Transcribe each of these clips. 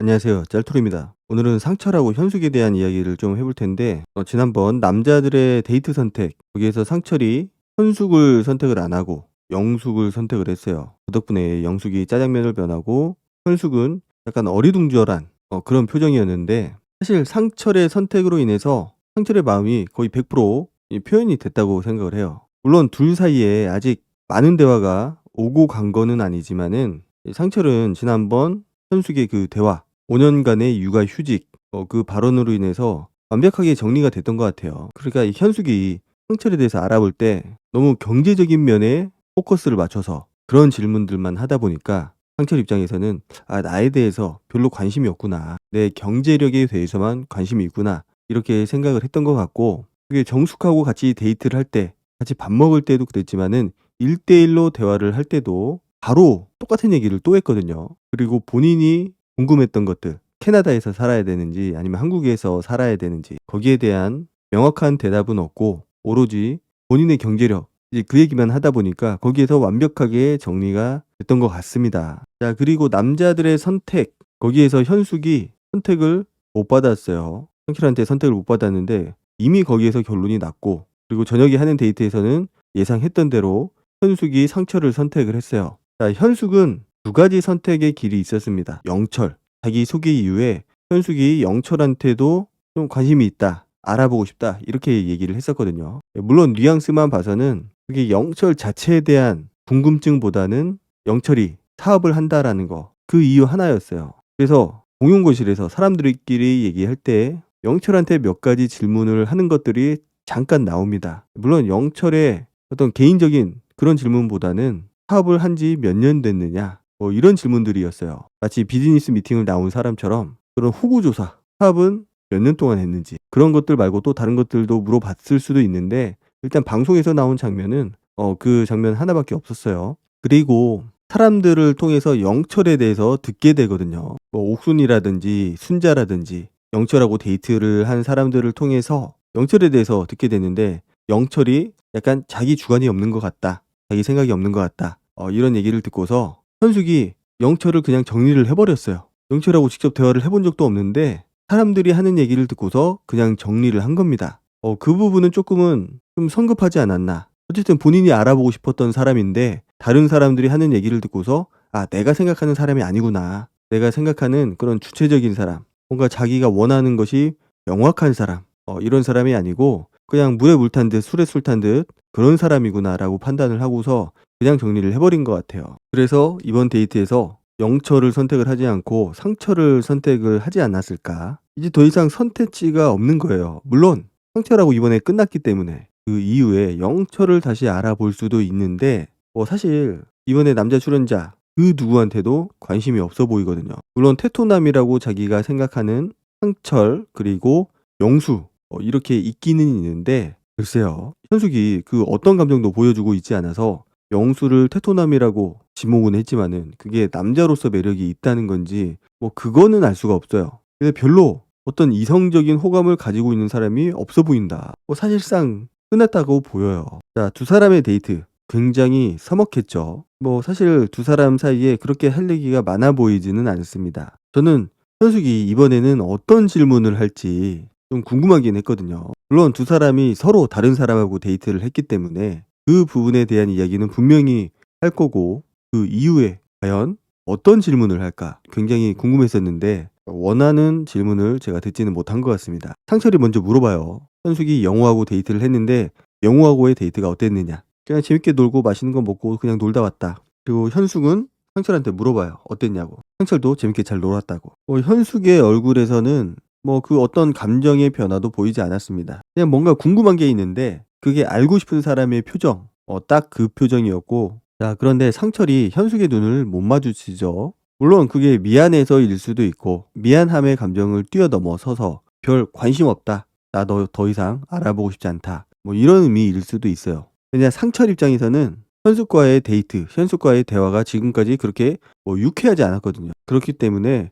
안녕하세요. 짤토리입니다. 오늘은 상철하고 현숙에 대한 이야기를 좀 해볼 텐데, 지난번 남자들의 데이트 선택, 거기에서 상철이 현숙을 선택을 안 하고 영숙을 선택을 했어요. 그 덕분에 영숙이 짜장면을 변하고 현숙은 약간 어리둥절한 그런 표정이었는데, 사실 상철의 선택으로 인해서 상철의 마음이 거의 100% 표현이 됐다고 생각을 해요. 물론 둘 사이에 아직 많은 대화가 오고 간 거는 아니지만은, 상철은 지난번 현숙의 그 대화, 5년간의 육아휴직 그 발언으로 인해서 완벽하게 정리가 됐던 것 같아요. 그러니까 이 현숙이 상철에 대해서 알아볼 때 너무 경제적인 면에 포커스를 맞춰서 그런 질문들만 하다 보니까 상철 입장에서는 '아 나에 대해서 별로 관심이 없구나. 내 경제력에 대해서만 관심이 있구나.' 이렇게 생각을 했던 것 같고, 그게 정숙하고 같이 데이트를 할 때, 같이 밥 먹을 때도 그랬지만은 1대1로 대화를 할 때도 바로 똑같은 얘기를 또 했거든요. 그리고 본인이 궁금했던 것들, 캐나다에서 살아야 되는지 아니면 한국에서 살아야 되는지 거기에 대한 명확한 대답은 없고, 오로지 본인의 경제력, 이제 그 얘기만 하다 보니까 거기에서 완벽하게 정리가 됐던 것 같습니다. 자, 그리고 남자들의 선택, 거기에서 현숙이 선택을 못 받았어요. 상철한테 선택을 못 받았는데 이미 거기에서 결론이 났고, 그리고 저녁에 하는 데이트에서는 예상했던 대로 현숙이 상철을 선택을 했어요. 자, 현숙은 두 가지 선택의 길이 있었습니다. 영철, 자기 소개 이후에 현숙이 영철한테도 좀 관심이 있다, 알아보고 싶다, 이렇게 얘기를 했었거든요. 물론 뉘앙스만 봐서는 그게 영철 자체에 대한 궁금증보다는 영철이 사업을 한다라는 거, 그 이유 하나였어요. 그래서 공용거실에서 사람들끼리 얘기할 때 영철한테 몇 가지 질문을 하는 것들이 잠깐 나옵니다. 물론 영철의 어떤 개인적인 그런 질문보다는 사업을 한 지 몇 년 됐느냐, 뭐 이런 질문들이었어요. 마치 비즈니스 미팅을 나온 사람처럼 그런 호구조사, 사업은 몇 년 동안 했는지, 그런 것들 말고 또 다른 것들도 물어봤을 수도 있는데, 일단 방송에서 나온 장면은 그 장면 하나밖에 없었어요. 그리고 사람들을 통해서 영철에 대해서 듣게 되거든요. 뭐 옥순이라든지 순자라든지 영철하고 데이트를 한 사람들을 통해서 영철에 대해서 듣게 되는데, 영철이 약간 자기 주관이 없는 것 같다, 자기 생각이 없는 것 같다, 이런 얘기를 듣고서 현숙이 영철을 그냥 정리를 해버렸어요. 영철하고 직접 대화를 해본 적도 없는데 사람들이 하는 얘기를 듣고서 그냥 정리를 한 겁니다. 그 부분은 조금은 좀 성급하지 않았나. 어쨌든 본인이 알아보고 싶었던 사람인데 다른 사람들이 하는 얘기를 듣고서 내가 생각하는 사람이 아니구나, 내가 생각하는 그런 주체적인 사람, 뭔가 자기가 원하는 것이 명확한 사람, 이런 사람이 아니고 그냥 물에 물 탄 듯 술에 술 탄 듯 그런 사람이구나라고 판단을 하고서 그냥 정리를 해버린 것 같아요. 그래서 이번 데이트에서 영철을 선택을 하지 않고 상철을 선택을 하지 않았을까? 이제 더 이상 선택지가 없는 거예요. 물론 상철하고 이번에 끝났기 때문에 그 이후에 영철을 다시 알아볼 수도 있는데, 사실 이번에 남자 출연자 그 누구한테도 관심이 없어 보이거든요. 물론 테토남이라고 자기가 생각하는 상철, 그리고 영수, 이렇게 있기는 있는데, 글쎄요, 현숙이 그 어떤 감정도 보여주고 있지 않아서 영수를 테토남이라고 지목은 했지만은 그게 남자로서 매력이 있다는 건지 뭐 그거는 알 수가 없어요. 근데 별로 어떤 이성적인 호감을 가지고 있는 사람이 없어 보인다, 사실상 끝났다고 보여요. 자, 두 사람의 데이트 굉장히 서먹했죠. 사실 두 사람 사이에 그렇게 할 얘기가 많아 보이지는 않습니다. 저는 현숙이 이번에는 어떤 질문을 할지 좀 궁금하긴 했거든요. 물론 두 사람이 서로 다른 사람하고 데이트를 했기 때문에 그 부분에 대한 이야기는 분명히 할 거고, 그 이후에 과연 어떤 질문을 할까 굉장히 궁금했었는데 원하는 질문을 제가 듣지는 못한 것 같습니다. 상철이 먼저 물어봐요. 현숙이 영호하고 데이트를 했는데 영호하고의 데이트가 어땠느냐. 그냥 재밌게 놀고 맛있는 거 먹고 그냥 놀다 왔다. 그리고 현숙은 상철한테 물어봐요. 어땠냐고. 상철도 재밌게 잘 놀았다고. 현숙의 얼굴에서는 그 어떤 감정의 변화도 보이지 않았습니다. 그냥 뭔가 궁금한 게 있는데 그게 알고 싶은 사람의 표정, 딱 그 표정이었고, 자, 그런데 상철이 현숙의 눈을 못 마주치죠. 물론 그게 미안해서일 수도 있고 미안함의 감정을 뛰어넘어서서 별 관심 없다, 나 너 더 이상 알아보고 싶지 않다, 뭐 이런 의미일 수도 있어요. 그냥 상철 입장에서는 현숙과의 데이트, 현숙과의 대화가 지금까지 그렇게 유쾌하지 않았거든요. 그렇기 때문에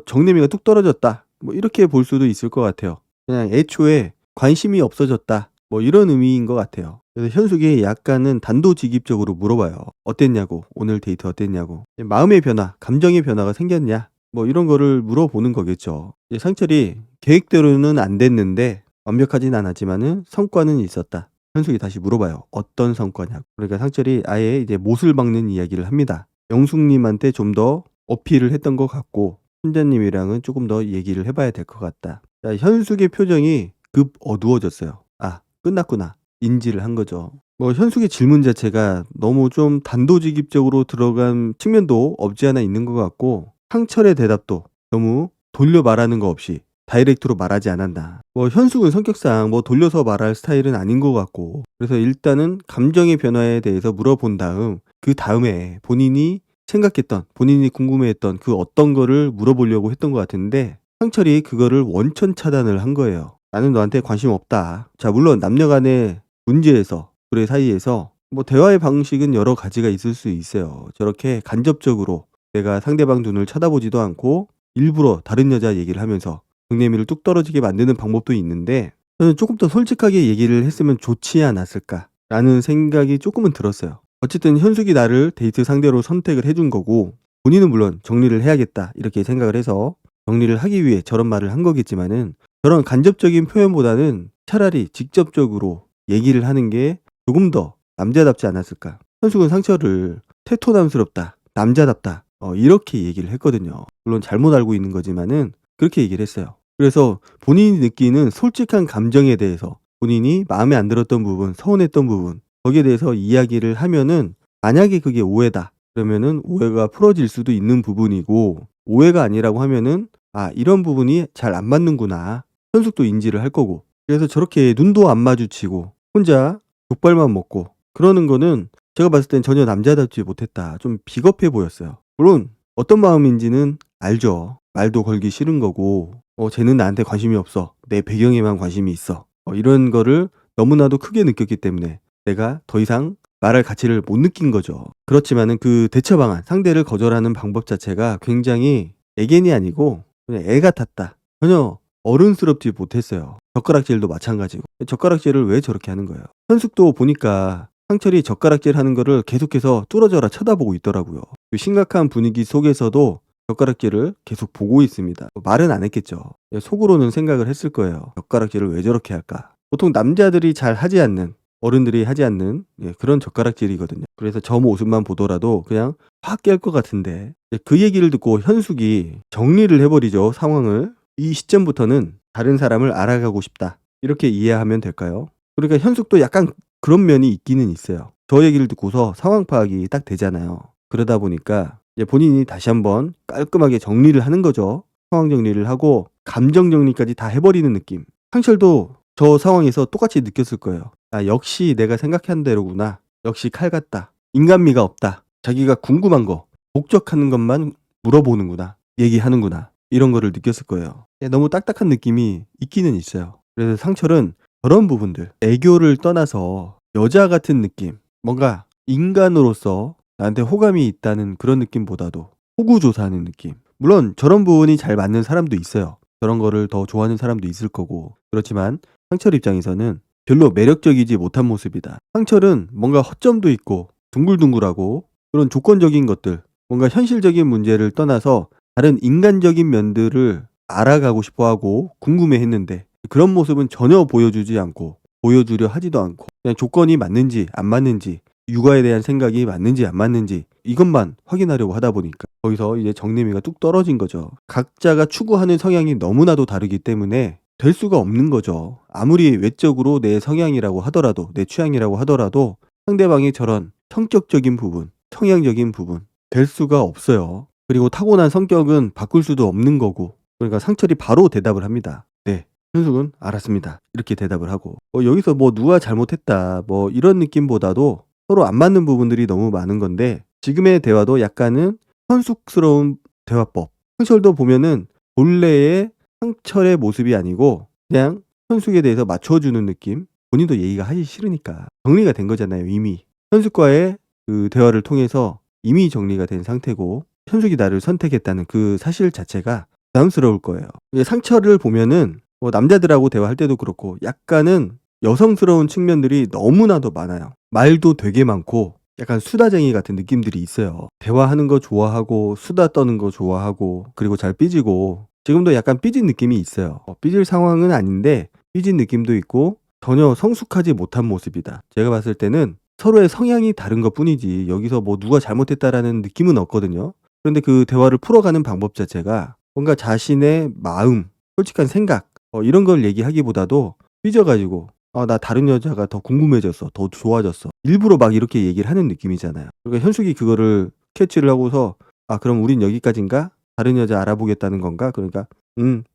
정내미가 뚝 떨어졌다, 이렇게 볼 수도 있을 것 같아요. 그냥 애초에 관심이 없어졌다, 이런 의미인 것 같아요. 그래서 현숙이 약간은 단도직입적으로 물어봐요. 어땠냐고, 오늘 데이트 어땠냐고. 마음의 변화, 감정의 변화가 생겼냐, 뭐 이런 거를 물어보는 거겠죠. 이제 상철이 계획대로는 안 됐는데 완벽하진 않았지만은 성과는 있었다. 현숙이 다시 물어봐요. 어떤 성과냐고. 그러니까 상철이 아예 이제 못을 박는 이야기를 합니다. 영숙님한테 좀 더 어필을 했던 것 같고 순자님이랑은 조금 더 얘기를 해봐야 될 것 같다. 자, 현숙의 표정이 급 어두워졌어요. 아, 끝났구나. 인지를 한 거죠. 뭐 현숙의 질문 자체가 너무 좀 단도직입적으로 들어간 측면도 없지 않아 있는 것 같고 상철의 대답도 너무 돌려 말하는 거 없이 다이렉트로 말하지 않았나. 뭐 현숙은 성격상 뭐 돌려서 말할 스타일은 아닌 것 같고 그래서 일단은 감정의 변화에 대해서 물어본 다음 그 다음에 본인이 생각했던 본인이 궁금해했던 그 어떤 거를 물어보려고 했던 것 같은데 상철이 그거를 원천 차단을 한 거예요. 나는 너한테 관심 없다. 자, 물론 남녀 간의 문제에서 둘의 사이에서 뭐 대화의 방식은 여러 가지가 있을 수 있어요. 저렇게 간접적으로 내가 상대방 눈을 쳐다보지도 않고 일부러 다른 여자 얘기를 하면서 등내미를 뚝 떨어지게 만드는 방법도 있는데 저는 조금 더 솔직하게 얘기를 했으면 좋지 않았을까라는 생각이 조금은 들었어요. 어쨌든 현숙이 나를 데이트 상대로 선택을 해준 거고 본인은 물론 정리를 해야겠다 이렇게 생각을 해서 정리를 하기 위해 저런 말을 한 거겠지만은 저런 간접적인 표현보다는 차라리 직접적으로 얘기를 하는 게 조금 더 남자답지 않았을까. 현숙은 상처를 테토남스럽다, 남자답다 이렇게 얘기를 했거든요. 물론 잘못 알고 있는 거지만은 그렇게 얘기를 했어요. 그래서 본인이 느끼는 솔직한 감정에 대해서 본인이 마음에 안 들었던 부분, 서운했던 부분 거기에 대해서 이야기를 하면은 만약에 그게 오해다 그러면은 오해가 풀어질 수도 있는 부분이고 오해가 아니라고 하면은 아, 이런 부분이 잘 안 맞는구나. 현숙도 인지를 할 거고. 그래서 저렇게 눈도 안 마주치고 혼자 족발만 먹고 그러는 거는 제가 봤을 땐 전혀 남자답지 못했다. 좀 비겁해 보였어요. 물론 어떤 마음인지는 알죠. 말도 걸기 싫은 거고 쟤는 나한테 관심이 없어. 내 배경에만 관심이 있어. 이런 거를 너무나도 크게 느꼈기 때문에 내가 더 이상 말할 가치를 못 느낀 거죠. 그렇지만은 그 대처 방안, 상대를 거절하는 방법 자체가 굉장히 애견이 아니고 그냥 애 같았다. 전혀 어른스럽지 못했어요. 젓가락질도 마찬가지고. 젓가락질을 왜 저렇게 하는 거예요? 현숙도 보니까 상철이 젓가락질 하는 거를 계속해서 뚫어져라 쳐다보고 있더라고요. 그 심각한 분위기 속에서도 젓가락질을 계속 보고 있습니다. 말은 안 했겠죠. 속으로는 생각을 했을 거예요. 젓가락질을 왜 저렇게 할까? 보통 남자들이 잘 하지 않는 어른들이 하지 않는 그런 젓가락질이거든요. 그래서 저 모습만 보더라도 그냥 확 깰 것 같은데 그 얘기를 듣고 현숙이 정리를 해버리죠. 상황을. 이 시점부터는 다른 사람을 알아가고 싶다. 이렇게 이해하면 될까요? 그러니까 현숙도 약간 그런 면이 있기는 있어요. 저 얘기를 듣고서 상황 파악이 딱 되잖아요. 그러다 보니까 이제 본인이 다시 한번 깔끔하게 정리를 하는 거죠. 상황 정리를 하고 감정 정리까지 다 해버리는 느낌. 상철도 저 상황에서 똑같이 느꼈을 거예요. 아, 역시 내가 생각한 대로구나. 역시 칼 같다. 인간미가 없다. 자기가 궁금한 거, 목적하는 것만 물어보는구나. 얘기하는구나. 이런 거를 느꼈을 거예요. 너무 딱딱한 느낌이 있기는 있어요. 그래서 상철은 저런 부분들, 애교를 떠나서 여자 같은 느낌, 뭔가 인간으로서 나한테 호감이 있다는 그런 느낌보다도 호구조사하는 느낌. 물론 저런 부분이 잘 맞는 사람도 있어요. 저런 거를 더 좋아하는 사람도 있을 거고. 그렇지만 상철 입장에서는 별로 매력적이지 못한 모습이다. 상철은 뭔가 허점도 있고 둥글둥글하고 그런 조건적인 것들, 뭔가 현실적인 문제를 떠나서 다른 인간적인 면들을 알아가고 싶어하고 궁금해했는데 그런 모습은 전혀 보여주지 않고 보여주려 하지도 않고 그냥 조건이 맞는지 안 맞는지 육아에 대한 생각이 맞는지 안 맞는지 이것만 확인하려고 하다 보니까 거기서 이제 정내미가 뚝 떨어진 거죠. 각자가 추구하는 성향이 너무나도 다르기 때문에 될 수가 없는 거죠. 아무리 외적으로 내 성향이라고 하더라도 내 취향이라고 하더라도 상대방이 저런 성격적인 부분, 성향적인 부분 될 수가 없어요. 그리고 타고난 성격은 바꿀 수도 없는 거고 그러니까 상철이 바로 대답을 합니다. 네. 현숙은 알았습니다. 이렇게 대답을 하고 여기서 뭐 누가 잘못했다 뭐 이런 느낌보다도 서로 안 맞는 부분들이 너무 많은 건데 지금의 대화도 약간은 현숙스러운 대화법. 상철도 보면은 본래의 상철의 모습이 아니고 그냥 현숙에 대해서 맞춰주는 느낌. 본인도 얘기가 하기 싫으니까 정리가 된 거잖아요. 이미 현숙과의 그 대화를 통해서 이미 정리가 된 상태고 현숙이 나를 선택했다는 그 사실 자체가 부담스러울 거예요. 상철을 보면은 뭐 남자들하고 대화할 때도 그렇고 약간은 여성스러운 측면들이 너무나도 많아요. 말도 되게 많고 약간 수다쟁이 같은 느낌들이 있어요. 대화하는 거 좋아하고 수다 떠는 거 좋아하고 그리고 잘 삐지고 지금도 약간 삐진 느낌이 있어요. 삐질 상황은 아닌데 삐진 느낌도 있고 전혀 성숙하지 못한 모습이다. 제가 봤을 때는 서로의 성향이 다른 것뿐이지 여기서 뭐 누가 잘못했다라는 느낌은 없거든요. 그런데 그 대화를 풀어가는 방법 자체가 뭔가 자신의 마음, 솔직한 생각 이런 걸 얘기하기보다도 삐져가지고 나 다른 여자가 더 궁금해졌어. 더 좋아졌어. 일부러 막 이렇게 얘기를 하는 느낌이잖아요. 그러니까 현숙이 그거를 캐치를 하고서 그럼 우린 여기까지인가? 다른 여자 알아보겠다는 건가? 그러니까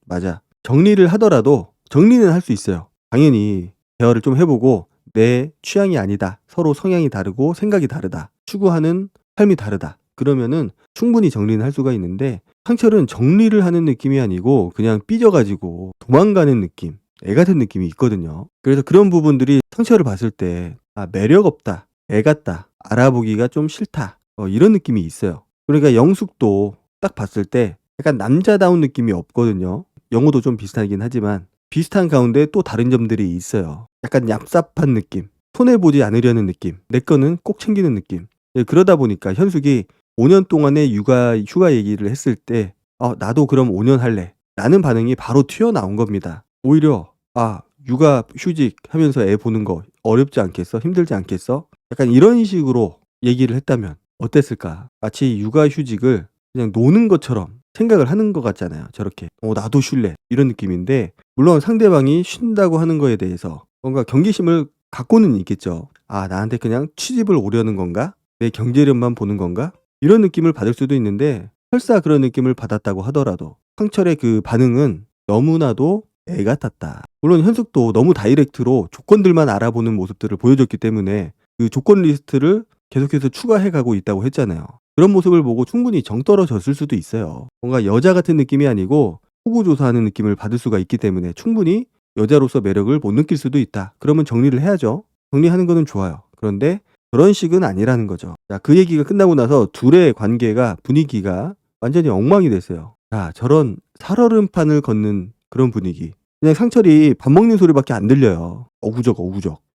맞아. 정리를 하더라도 정리는 할 수 있어요. 당연히 대화를 좀 해보고 내 취향이 아니다. 서로 성향이 다르고 생각이 다르다. 추구하는 삶이 다르다. 그러면은 충분히 정리는 할 수가 있는데 상철은 정리를 하는 느낌이 아니고 그냥 삐져가지고 도망가는 느낌. 애 같은 느낌이 있거든요. 그래서 그런 부분들이 상처를 봤을 때 매력 없다, 애 같다, 알아보기가 좀 싫다 이런 느낌이 있어요. 그러니까 영숙도 딱 봤을 때 약간 남자다운 느낌이 없거든요. 영어도 좀 비슷하긴 하지만 비슷한 가운데 또 다른 점들이 있어요. 약간 얍삽한 느낌, 손해보지 않으려는 느낌, 내 거는 꼭 챙기는 느낌. 그러다 보니까 현숙이 5년 동안의 휴가 얘기를 했을 때 나도 그럼 5년 할래 라는 반응이 바로 튀어나온 겁니다. 오히려 육아 휴직 하면서 애 보는 거 어렵지 않겠어? 힘들지 않겠어? 약간 이런 식으로 얘기를 했다면 어땠을까? 마치 육아 휴직을 그냥 노는 것처럼 생각을 하는 것 같잖아요. 저렇게 나도 쉴래 이런 느낌인데 물론 상대방이 쉰다고 하는 거에 대해서 뭔가 경계심을 갖고는 있겠죠. 나한테 그냥 취집을 오려는 건가? 내 경제력만 보는 건가? 이런 느낌을 받을 수도 있는데 설사 그런 느낌을 받았다고 하더라도 상철의 그 반응은 너무나도 애 같았다. 물론 현숙도 너무 다이렉트로 조건들만 알아보는 모습들을 보여줬기 때문에 그 조건 리스트를 계속해서 추가해 가고 있다고 했잖아요. 그런 모습을 보고 충분히 정 떨어졌을 수도 있어요. 뭔가 여자 같은 느낌이 아니고 호구조사하는 느낌을 받을 수가 있기 때문에 충분히 여자로서 매력을 못 느낄 수도 있다. 그러면 정리를 해야죠. 정리하는 거는 좋아요. 그런데 그런 식은 아니라는 거죠. 자, 그 얘기가 끝나고 나서 둘의 관계가 분위기가 완전히 엉망이 됐어요. 자, 저런 살얼음판을 걷는 그런 분위기. 그냥 상철이 밥 먹는 소리밖에 안 들려요. 어구적.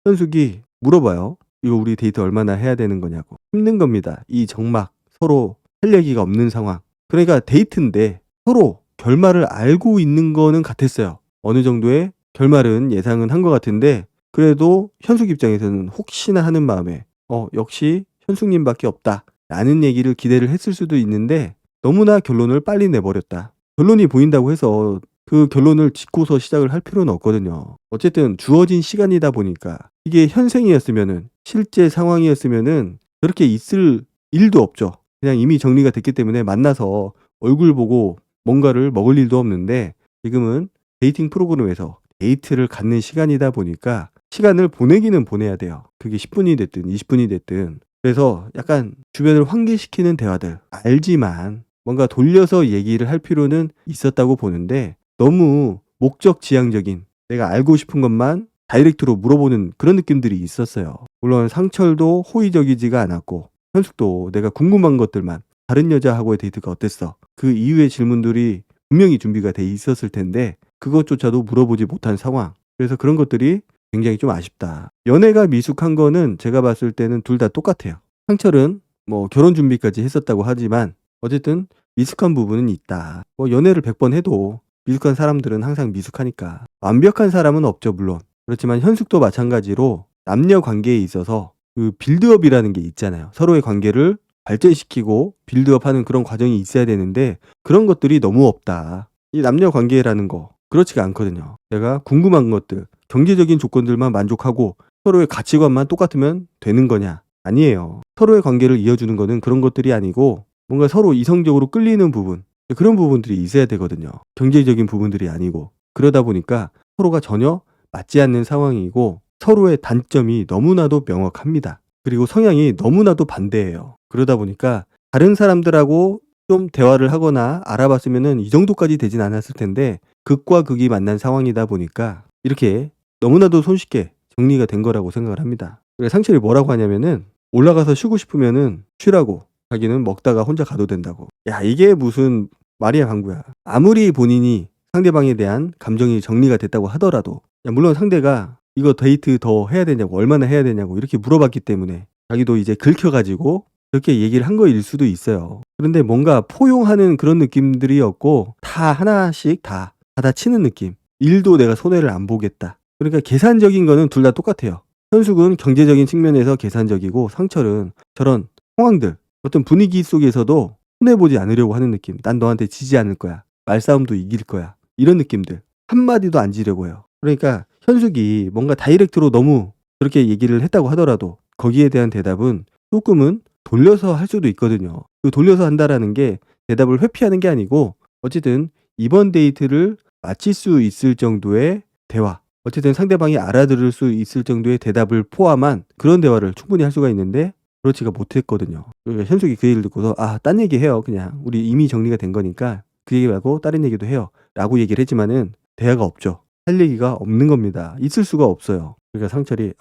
현숙이 물어봐요. 이거 우리 데이트 얼마나 해야 되는 거냐고. 힘든 겁니다. 이 정막 서로 할 얘기가 없는 상황. 그러니까 데이트인데 서로 결말을 알고 있는 거는 같았어요. 어느 정도의 결말은 예상은 한 것 같은데 그래도 현숙 입장에서는 혹시나 하는 마음에 역시 현숙님밖에 없다 라는 얘기를 기대를 했을 수도 있는데 너무나 결론을 빨리 내버렸다. 결론이 보인다고 해서 그 결론을 짚고서 시작을 할 필요는 없거든요. 어쨌든 주어진 시간이다 보니까 이게 현생이었으면은 실제 상황이었으면은 그렇게 있을 일도 없죠. 그냥 이미 정리가 됐기 때문에 만나서 얼굴 보고 뭔가를 먹을 일도 없는데 지금은 데이팅 프로그램에서 데이트를 갖는 시간이다 보니까 시간을 보내기는 보내야 돼요. 그게 10분이 됐든 20분이 됐든. 그래서 약간 주변을 환기시키는 대화들 알지만 뭔가 돌려서 얘기를 할 필요는 있었다고 보는데 너무 목적지향적인 내가 알고 싶은 것만 다이렉트로 물어보는 그런 느낌들이 있었어요. 물론 상철도 호의적이지가 않았고 현숙도 내가 궁금한 것들만 다른 여자하고의 데이트가 어땠어? 그 이후의 질문들이 분명히 준비가 돼 있었을 텐데 그것조차도 물어보지 못한 상황. 그래서 그런 것들이 굉장히 좀 아쉽다. 연애가 미숙한 거는 제가 봤을 때는 둘 다 똑같아요. 상철은 뭐 결혼 준비까지 했었다고 하지만 어쨌든 미숙한 부분은 있다. 연애를 100번 해도 미숙한 사람들은 항상 미숙하니까. 완벽한 사람은 없죠, 물론. 그렇지만 현숙도 마찬가지로 남녀 관계에 있어서 그 빌드업이라는 게 있잖아요. 서로의 관계를 발전시키고 빌드업하는 그런 과정이 있어야 되는데 그런 것들이 너무 없다. 이 남녀 관계라는 거 그렇지가 않거든요. 내가 궁금한 것들, 경제적인 조건들만 만족하고 서로의 가치관만 똑같으면 되는 거냐? 아니에요. 서로의 관계를 이어주는 거는 그런 것들이 아니고 뭔가 서로 이성적으로 끌리는 부분, 그런 부분들이 있어야 되거든요. 경제적인 부분들이 아니고. 그러다 보니까 서로가 전혀 맞지 않는 상황이고 서로의 단점이 너무나도 명확합니다. 그리고 성향이 너무나도 반대예요. 그러다 보니까 다른 사람들하고 좀 대화를 하거나 알아봤으면은 이 정도까지 되진 않았을 텐데 극과 극이 만난 상황이다 보니까 이렇게 너무나도 손쉽게 정리가 된 거라고 생각을 합니다. 그래서 상철이 뭐라고 하냐면은 올라가서 쉬고 싶으면은 쉬라고. 자기는 먹다가 혼자 가도 된다고. 야, 이게 무슨 말이야 방구야. 아무리 본인이 상대방에 대한 감정이 정리가 됐다고 하더라도 물론 상대가 이거 데이트 더 해야 되냐고 얼마나 해야 되냐고 이렇게 물어봤기 때문에 자기도 이제 긁혀가지고 그렇게 얘기를 한 거일 수도 있어요. 그런데 뭔가 포용하는 그런 느낌들이었고 다 하나씩 다 받아치는 느낌. 일도 내가 손해를 안 보겠다. 그러니까 계산적인 거는 둘 다 똑같아요. 현숙은 경제적인 측면에서 계산적이고 상철은 저런 상황들, 어떤 분위기 속에서도 손해보지 않으려고 하는 느낌. 난 너한테 지지 않을 거야. 말싸움도 이길 거야. 이런 느낌들. 한마디도 안 지려고 해요. 그러니까 현숙이 뭔가 다이렉트로 너무 그렇게 얘기를 했다고 하더라도 거기에 대한 대답은 조금은 돌려서 할 수도 있거든요. 그 돌려서 한다라는 게 대답을 회피하는 게 아니고 어쨌든 이번 데이트를 마칠 수 있을 정도의 대화, 어쨌든 상대방이 알아들을 수 있을 정도의 대답을 포함한 그런 대화를 충분히 할 수가 있는데 그렇지가 못했거든요. 그러니까 현숙이 그 얘기를 듣고서 딴 얘기 해요. 그냥 우리 이미 정리가 된 거니까 그 얘기 말고 다른 얘기도 해요. 라고 얘기를 했지만은 대화가 없죠. 할 얘기가 없는 겁니다. 있을 수가 없어요. 그러니까 상철이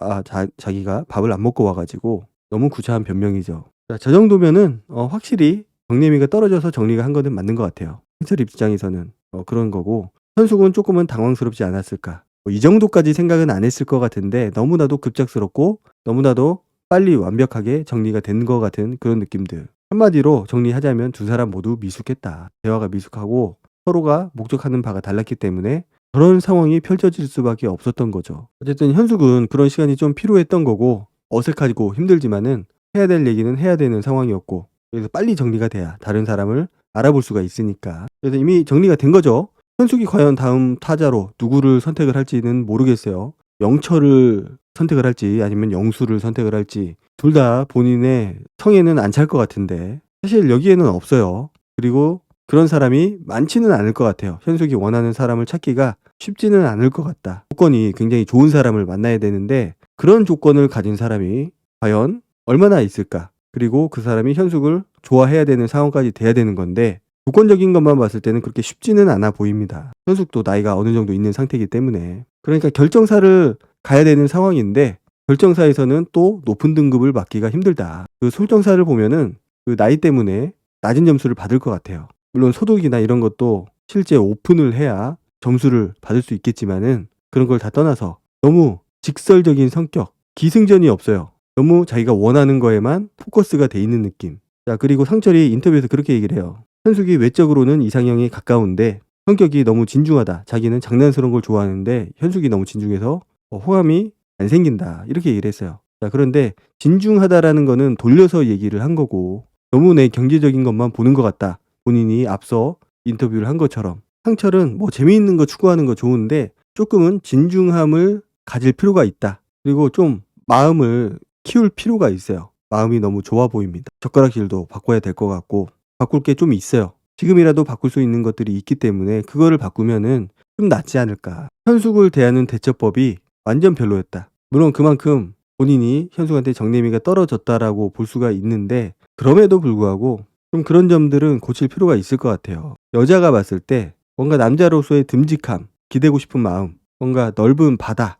자기가 밥을 안 먹고 와가지고 너무 구차한 변명이죠. 자, 저 정도면은 확실히 정리미가 떨어져서 정리가 한 거는 맞는 것 같아요. 상철 입장에서는 그런 거고 현숙은 조금은 당황스럽지 않았을까. 이 정도까지 생각은 안 했을 것 같은데 너무나도 급작스럽고 너무나도 빨리 완벽하게 정리가 된 것 같은 그런 느낌들. 한마디로 정리하자면 두 사람 모두 미숙했다. 대화가 미숙하고 서로가 목적하는 바가 달랐기 때문에 그런 상황이 펼쳐질 수밖에 없었던 거죠. 어쨌든 현숙은 그런 시간이 좀 필요했던 거고 어색하고 힘들지만은 해야 될 얘기는 해야 되는 상황이었고 그래서 빨리 정리가 돼야 다른 사람을 알아볼 수가 있으니까. 그래서 이미 정리가 된 거죠. 현숙이 과연 다음 타자로 누구를 선택을 할지는 모르겠어요. 영철을 선택을 할지 아니면 영수를 선택을 할지 둘 다 본인의 성에는 안 찰 것 같은데 사실 여기에는 없어요. 그리고 그런 사람이 많지는 않을 것 같아요. 현숙이 원하는 사람을 찾기가 쉽지는 않을 것 같다. 조건이 굉장히 좋은 사람을 만나야 되는데 그런 조건을 가진 사람이 과연 얼마나 있을까? 그리고 그 사람이 현숙을 좋아해야 되는 상황까지 돼야 되는 건데 조건적인 것만 봤을 때는 그렇게 쉽지는 않아 보입니다. 현숙도 나이가 어느 정도 있는 상태이기 때문에. 그러니까 결정사를 가야 되는 상황인데 결정사에서는 또 높은 등급을 받기가 힘들다. 그 솔정사를 보면은 그 나이 때문에 낮은 점수를 받을 것 같아요. 물론 소득이나 이런 것도 실제 오픈을 해야 점수를 받을 수 있겠지만은 그런 걸 다 떠나서 너무 직설적인 성격, 기승전이 없어요. 너무 자기가 원하는 거에만 포커스가 돼 있는 느낌. 자, 그리고 상철이 인터뷰에서 그렇게 얘기를 해요. 현숙이 외적으로는 이상형이 가까운데 성격이 너무 진중하다. 자기는 장난스러운 걸 좋아하는데 현숙이 너무 진중해서 호감이 안 생긴다. 이렇게 얘기를 했어요. 자, 그런데 진중하다라는 거는 돌려서 얘기를 한 거고 너무 내 경제적인 것만 보는 것 같다. 본인이 앞서 인터뷰를 한 것처럼 상철은 뭐 재미있는 거 추구하는 거 좋은데 조금은 진중함을 가질 필요가 있다. 그리고 좀 마음을 키울 필요가 있어요. 마음이 너무 좋아 보입니다. 젓가락질도 바꿔야 될 것 같고 바꿀 게 좀 있어요. 지금이라도 바꿀 수 있는 것들이 있기 때문에 그거를 바꾸면은 좀 낫지 않을까. 현숙을 대하는 대처법이 완전 별로였다. 물론 그만큼 본인이 현숙한테 정내미가 떨어졌다라고 볼 수가 있는데 그럼에도 불구하고 좀 그런 점들은 고칠 필요가 있을 것 같아요. 여자가 봤을 때 뭔가 남자로서의 듬직함, 기대고 싶은 마음, 뭔가 넓은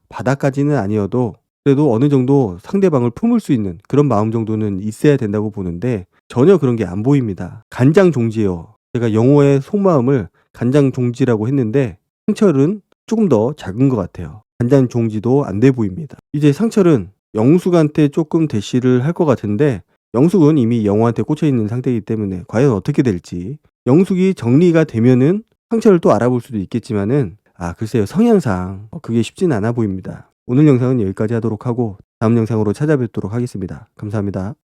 바다까지는 아니어도 그래도 어느 정도 상대방을 품을 수 있는 그런 마음 정도는 있어야 된다고 보는데 전혀 그런 게 안 보입니다. 간장종지예요. 제가 영호의 속마음을 간장종지라고 했는데 상철은 조금 더 작은 것 같아요. 간장종지도 안 돼 보입니다. 이제 상철은 영숙한테 조금 대시를 할 것 같은데 영숙은 이미 영호한테 꽂혀있는 상태이기 때문에 과연 어떻게 될지 영숙이 정리가 되면은 상철을 또 알아볼 수도 있겠지만은 글쎄요, 성향상 그게 쉽진 않아 보입니다. 오늘 영상은 여기까지 하도록 하고 다음 영상으로 찾아뵙도록 하겠습니다. 감사합니다.